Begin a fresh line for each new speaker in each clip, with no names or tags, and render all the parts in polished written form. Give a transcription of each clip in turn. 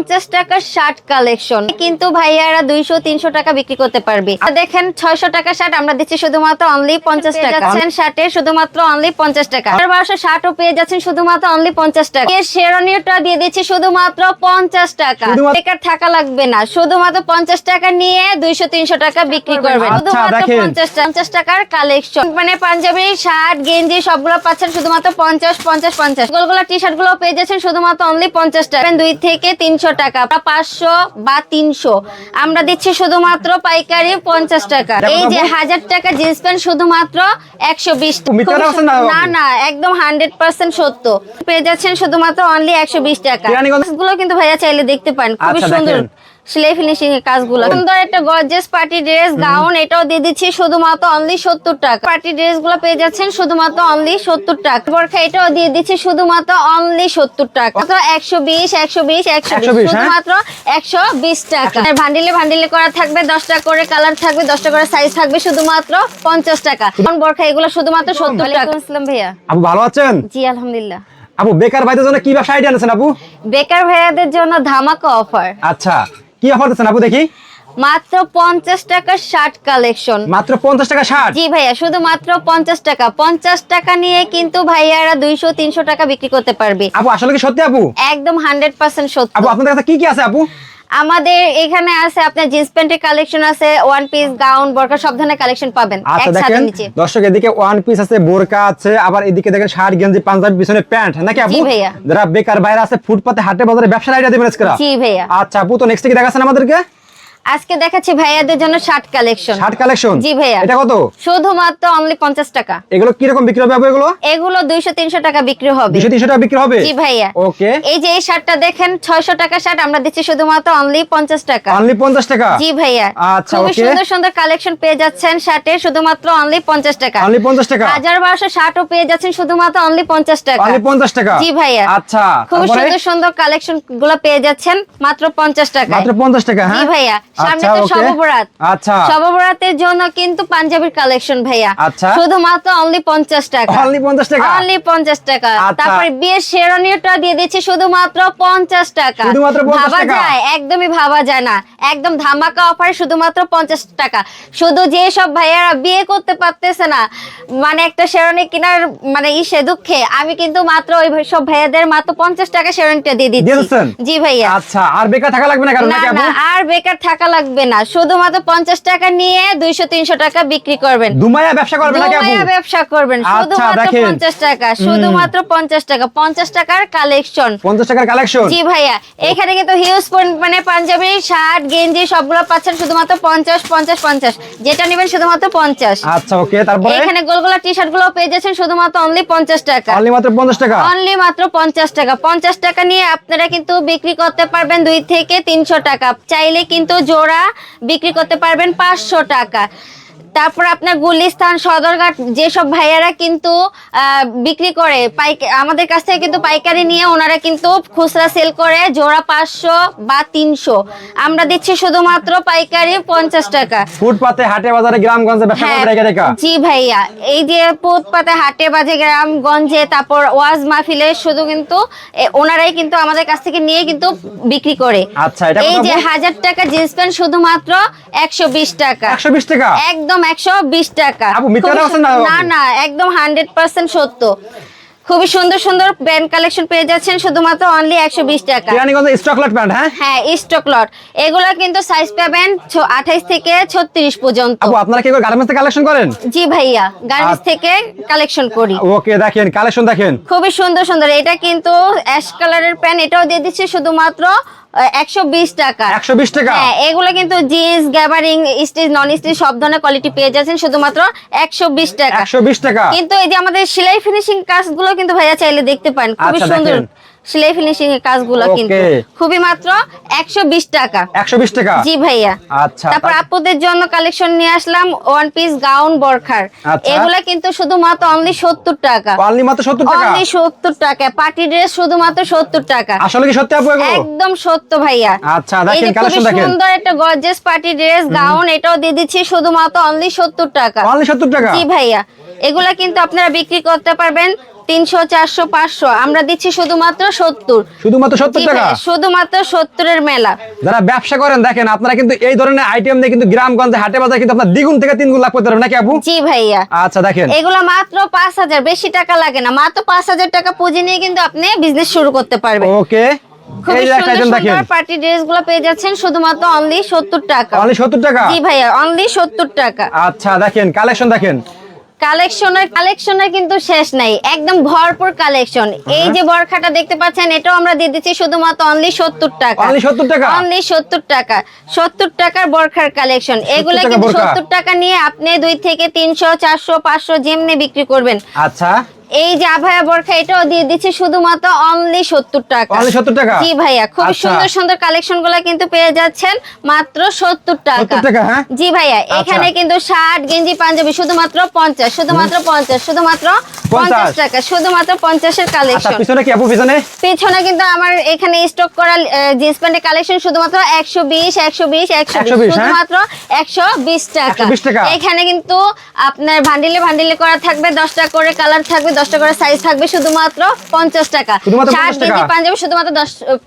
50 টাকার shirt collection কিন্তু ভাইয়ারা 200-300 টাকা বিক্রি করতে পারবে। দেখেন 600 টাকা শার্ট আমরা দিচ্ছি শুধুমাত্র অনলি 50 টাকা। শার্টে শুধুমাত্র অনলি 50 টাকা। 1200 শার্টও পেয়ে যাচ্ছেন শুধুমাত্র অনলি 50 টাকা। এর শেরওয়ানিটা দিয়ে দিচ্ছি শুধুমাত্র 50 টাকা। বেকার থাকা লাগবে না, শুধুমাত্র 50 টাকা নিয়ে 200-300 টাকা বিক্রি করবেন। শুধুমাত্র 50 টাকার কালেকশন, মানে পাঞ্জাবি, শার্ট, গেঞ্জি সবগুলো পাচ্ছেন শুধুমাত্র 50 গোলগোলা টি শার্ট গুলো পেয়ে যাচ্ছেন শুধুমাত্র অনলি 50 টাকা। 2 থেকে 300 টাকা, 500 বা 300 আমরা দিচ্ছি শুধুমাত্র পাইকারি 50 টাকা। এই যে 1000 টাকা জিন্স প্যান্ট শুধুমাত্র 120 না না একদম 100% সত্য পেয়ে যাচ্ছেন শুধুমাত্র অনলি 120 টাকা। গুলো কিন্তু ভাইয়া চাইলে দেখতে পান, খুবই সুন্দর সেলাই ফিনিশিং এর কাজগুলো। সুন্দর একটা গর্জিয়াস পার্টি ড্রেস গাউন, এটাও দিয়ে দিচ্ছি শুধুমাত্র অনলি 70 টাকা। পার্টি ড্রেস গুলো পেয়ে যাচ্ছেন শুধুমাত্র অনলি 70 টাকা। বোরখা এটাও দিয়ে দিচ্ছি শুধুমাত্র অনলি 70 টাকা। মাত্র 120 শুধুমাত্র 120 টাকা। ভান্ডিলে করা থাকবে, 10টা করে কালার থাকবে, 10টা করে সাইজ থাকবে, শুধুমাত্র 50 টাকা। বোরখা এগুলো শুধুমাত্র 70 টাকা। আসসালামু ভাইয়া,
আপু ভালো আছেন?
জি আলহামদুলিল্লাহ।
আপু বেকার ভাইদের জন্য কি ব্যবসা আইডিয়া আছেন আপু?
বেকার ভাইয়াদের জন্য ধামাকা অফার।
আচ্ছা, কি অফার দিচ্ছেন আপু দেখি?
মাত্র 50 টাকার শার্ট কালেকশন।
মাত্র 50 টাকা শার্ট?
জি ভাইয়া, শুধুমাত্র 50 টাকা। 50 টাকা নিয়ে কিন্তু ভাইয়ারা 200-300 টাকা বিক্রি করতে পারবে।
আপু আসলে কি সত্যি আপু?
একদম 100% সত্যি।
আপু আপনাদের কাছে কি কি আছে আপু?
আমাদের এখানে আছে আপনার জিন্স প্যান্টের কালেকশন আছে, ওয়ান পিস, গাউন, বোরকা সব ধরনের কালেকশন পাবেন
আচ্ছা
একসাথে
দেখেন
নিচে।
দর্শক, এদিকে ওয়ান পিস আছে, বোরকা আছে, আবার এদিকে দেখেন শার্ট, গেঞ্জি, পাঞ্জাবি, পিছনে প্যান্ট, নাকি আপু?
জি ভাইয়া।
যারা বেকার বাইরে আছে, ফুটপাতে, হাটে বাজারে ব্যবসার আইডিয়া দিবেন আজকে।
জি ভাইয়া।
আচ্ছা আপু, তো নেক্সট কি দেখাচ্ছেন আমাদেরকে?
আজকে দেখাচ্ছি ভাইয়াদের জন্য শার্ট কালেকশন।
Shirt collection?
জি ভাইয়া।
এটা কত?
শুধুমাত্র অনলি 50 টাকা।
এগুলো কি রকম বিক্রি হবে আপু?
এগুলো 200-300 টাকা বিক্রি হবে।
200-300 টাকা বিক্রি হবে?
জি ভাইয়া।
ওকে।
এই যে এই শার্টটা দেখেন 600 টাকা শার্ট আমরা দিচ্ছি শুধুমাত্র অনলি 50 টাকা।
অনলি 50 টাকা?
জি ভাইয়া।
আচ্ছা
খুবই
ওকে।
সুন্দর সুন্দর কালেকশন পেয়ে যাচ্ছেন শার্টে শুধুমাত্র অনলি 50 টাকা।
অনলি 50 টাকা?
1200 শার্টও পেয়ে যাচ্ছেন শুধুমাত্র অনলি 50 টাকা।
অনলি 50 টাকা?
জি ভাইয়া।
আচ্ছা,
খুব সুন্দর সুন্দর কালেকশন গুলো পেয়ে যাচ্ছেন মাত্র 50 টাকা।
মাত্র 50 টাকা?
জি
হ্যাঁ
ভাইয়া। সামনে
আচ্ছা,
তো
ওকে।
শবে-বরাত।
আচ্ছা,
শবে-বরাতের জন্য কিন্তু পাঞ্জাবির কালেকশন ভাইয়া।
আচ্ছা।
শুধুমাত্র অনলি 50 টাকা।
অনলি 50 টাকা?
অনলি 50 টাকা।
আচ্ছা।
তারপর বিয়ের শেরওয়ানিটা দিয়ে দিচ্ছি শুধুমাত্র 50 টাকা।
শুধুমাত্র 50
ভাবা
টাকা?
যায়? একদমই ভাবা যায় না। একদম ধামাকা অফার, শুধুমাত্র 50 টাকা। শুধু যে সব ভাইয়ারা বিয়ে করতে পারতেছে না, মানে একটা শেরওয়ানি কেনার মানে ইসে দুঃখে, আমি কিন্তু মাত্র ওই সব ভাইয়াদের মাত্র 50 টাকা শেরওয়ানিটা দিয়ে দিচ্ছি। জি ভাইয়া।
আচ্ছা, আর বেকার থাকা লাগবে না কারণ নাকি আপু?
না, আর বেকার থাকা লাগবে না, শুধুমাত্র 50 টাকা নিয়ে 200-300 টাকা বিক্রি করবেন।
দুমায়া ব্যবসা করবেন নাকি আপু?
দুমায়া ব্যবসা করবেন শুধুমাত্র 50 টাকা। শুধুমাত্র 50 টাকা। 50 টাকার কালেকশন।
50 টাকার কালেকশন?
জি ভাইয়া। এখানে কিন্তু হিউজ মানে পাঞ্জাবি, শার্ট, গেঞ্জি সবগুলো পাচ্ছেন শুধুমাত্র 50 যেটা নেবেন শুধুমাত্র 50।
আচ্ছা ওকে। তারপরে
এখানে গোলগোলা টি শার্ট গুলো পেয়ে যাচ্ছেন শুধুমাত্র অনলি 50 টাকা।
অনলি মাত্র 50 টাকা?
অনলি মাত্র 50 টাকা। 50 টাকা নিয়ে আপনারা কিন্তু বিক্রি করতে পারবেন 2 থেকে 300 টাকা। চাইলে কিন্তু জোড়া বিক্রি করতে পারবেন 500 টাকা। তারপর আপনার গুলিস্তান, সদরঘাট যেসব ভাইয়ারা কিন্তু বিক্রি করে আমাদের কাছ থেকে কিন্তু পাইকারি নিয়ে ওনারা কিন্তু খুচরা সেল করে জোড়া 500 বা 300, আমরা দিচ্ছি শুধুমাত্র পাইকারি 50 টাকা।
ফুটপাতে, হাটে বাজারে, গ্রামগঞ্জে ব্যবসা করতে রেখা?
জি ভাইয়া। এই যে ফুটপাতে, হাটে বাজে, গ্রামগঞ্জে, তারপর ওয়াজ মাহফিলে শুধু কিন্তু ওনারাই কিন্তু আমাদের কাছ থেকে নিয়ে কিন্তু বিক্রি করে।
আচ্ছা, এটা
এই যে 1000 টাকা জিন্স প্যান্ট শুধুমাত্র 120 টাকা।
120 টাকা?
একদম 120 টাকা।
আপু মিথ্যা বলছেন না?
না না, একদম 100% সত্য। খুবই সুন্দর সুন্দর প্যান্ট কালেকশন পেয়ে যাচ্ছেন শুধুমাত্র অনলি 120 টাকা।
Keraniganj stock lot pant? হ্যাঁ
হ্যাঁ, স্টক লট। এগুলা কিন্তু সাইজ পাবেন 28 থেকে 36 পর্যন্ত।
আপু আপনারা কি গার্মেন্টস থেকে কালেকশন করেন?
জি ভাইয়া, গার্মেন্টস থেকে কালেকশন করি।
ওকে, দেখেন কালেকশন দেখেন
খুবই সুন্দর সুন্দর। এটা কিন্তু অ্যাশ কালারের প্যান্ট, এটাও দিয়ে দিচ্ছি শুধুমাত্র 120 টাকা।
120 টাকা?
হ্যাঁ, এগুলো কিন্তু জিন্স, গ্যাবারিং, স্টিচ, নন স্টিচ সব ধরনের কোয়ালিটি পেয়ে যাচ্ছেন শুধুমাত্র 120 টাকা।
120 টাকা?
কিন্তু এই যে আমাদের সেলাই ফিনিশিং কাজগুলো কিন্তু ভাইয়া চাইলে দেখতে পারেন, খুবই
আচ্ছা,
সুন্দর
দেখেন।
সেলাই ফিনিশিং এর কাজগুলো কিন্তু খুবই মাত্র 120 টাকা।
120 টাকা?
জি ভাইয়া।
আচ্ছা।
তারপর আপুদের জন্য কালেকশন নিয়ে আসলাম ওয়ান পিস, গাউন, বোরখার।
আচ্ছা।
এগুলা কিন্তু শুধুমাত্র অনলি 70 টাকা।
অনলি মাত্র 70 টাকা?
অনলি 70 টাকা। পার্টি ড্রেস শুধুমাত্র 70 টাকা।
আসলে কি সত্যি আপু এগুলো?
একদম সত্য ভাইয়া।
আচ্ছা, দেখেন কালেকশন দেখেন।
খুবই সুন্দর একটা গর্জিয়াস পার্টি ড্রেস গাউন, এটাও দিয়ে দিচ্ছি শুধুমাত্র অনলি 70 টাকা।
অনলি 70 টাকা?
জি ভাইয়া। এগুলা কিন্তু আপনারা বিক্রি করতে পারবেন 300 400 500 আমরা দিচ্ছি শুধুমাত্র 70।
শুধুমাত্র 70
জি
টাকা।
ভাইয়া, শুধুমাত্র 70 এর মেলা।
যারা ব্যবসা করেন দেখেন আপনারা কিন্তু এই ধরনের আইটেম দিয়ে কিন্তু গ্রামগঞ্জে হাটে বাজারে কিন্তু আপনার দ্বিগুণ থেকে তিনগুণ লাভ করতে পারবেন নাকি আপু?
জি ভাইয়া।
আচ্ছা দেখেন
এগুলো মাত্র 5000, বেশি টাকা লাগে না, মাত্র 5000 টাকা পুঁজি নিয়ে কিন্তু আপনি বিজনেস শুরু করতে পারবেন।
ওকে,
খুব
এই যে একটা আইটেম
সুন্দর
দেখেন
সুন্দর পার্টি ড্রেসগুলো পেয়ে যাচ্ছেন শুধুমাত্র অনলি 70 টাকা।
অনলি 70 টাকা।
জি ভাইয়া, অনলি 70 টাকা।
আচ্ছা দেখেন কালেকশন দেখেন,
কালেকশনের কিন্তু শেষ নাই, একদম ভরপুর কালেকশন। এই যে বরখাটা দেখতে পাচ্ছেন, এটাও আমরা দিয়ে দিচ্ছি শুধুমাত্র অনলি 70 টাকা।
অনলি 70 টাকা।
অনলি 70 টাকা। 70 টাকার বরখার কালেকশন। এগুলা
টাকা
কিন্তু
বোরকা।
70 টাকা নিয়ে আপনি 2 থেকে 300 400 500 যেমনি বিক্রি করবেন।
আচ্ছা
এই যে আভায়া বরখা, এটাও দিয়ে দিচ্ছি শুধুমাত্র অনলি 70 টাকা।
অনলি 70 টাকা।
জি ভাইয়া, খুব
আচ্ছা।
সুন্দর সুন্দর কালেকশন গুলা কিন্তু পেয়ে যাচ্ছেন মাত্র 70 টাকা।
70 টাকা, হ্যাঁ?
জি ভাইয়া,
আচ্ছা।
এখানে কিন্তু শার্ট গেঞ্জি পাঞ্জাবি শুধুমাত্র 50, শুধুমাত্র 50, শুধুমাত্র 50 টাকা, শুধুমাত্র 50 এর
আচ্ছা
কালেকশন।
পিছনে কি আপু পিছনে?
পেছনে কিন্তু আমার এখানে স্টক করা জিন্স প্যান্টের কালেকশন শুধুমাত্র 120 120
120, হ্যাঁ?
শুধুমাত্র 120 টাকা।
120 টাকা।
এখানে কিন্তু আপনার ভান্ডিলে করা থাকবে, 10টা করে কালার থাকবে, 10টা করে সাইজ থাকবে, শুধুমাত্র 50 টাকা।
শুধুমাত্র 50
শার্ট
টাকা।
গেঞ্জি পাঞ্জাবি শুধুমাত্র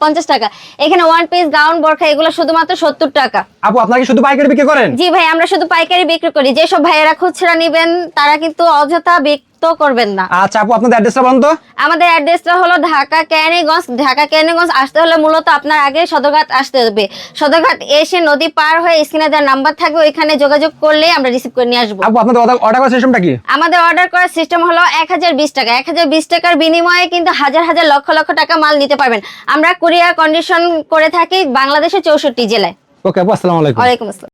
50 টাকা। এখানে ওয়ান পিস গাউন বোরখা এগুলো শুধুমাত্র 70 টাকা।
আপু আপনারা কি শুধু পাইকারি বিক্রি করেন?
জি ভাই, আমরা শুধু পাইকারি বিক্রি করি। যেসব ভাইয়েরা খুচরা নেবেন তারা কিন্তু অযথা বিক্রি করবেন না।
আচ্ছা আপু আপনাদের অ্যাড্রেসটা বলুন তো।
আমাদের অ্যাড্রেসটা হলো ঢাকা কেরানীগঞ্জ। ঢাকা কেরানীগঞ্জ আসতে হলে মূলত আপনার আগে সদরঘাট আসতে হবে। সদরঘাট এসে নদী পার হয়ে স্ক্রিনে যার নাম্বার থাকবে ওইখানে যোগাযোগ করলে আমরা রিসিভ করে নিয়ে আসবো।
আপু আপনাদের অর্ডার করার সিস্টেমটা কি?
আমাদের অর্ডার করার সিস্টেম হলো 1020 টাকা। 1020 টাকার বিনিময়ে কিন্তু হাজার হাজার লক্ষ লক্ষ টাকা মাল নিতে পারবেন। আমরা কুরিয়ার কন্ডিশন করে থাকি বাংলাদেশের 64 জেলায়।
ওকে আপু, আসসালামু আলাইকুম।
ওয়ালাইকুম আসসালাম।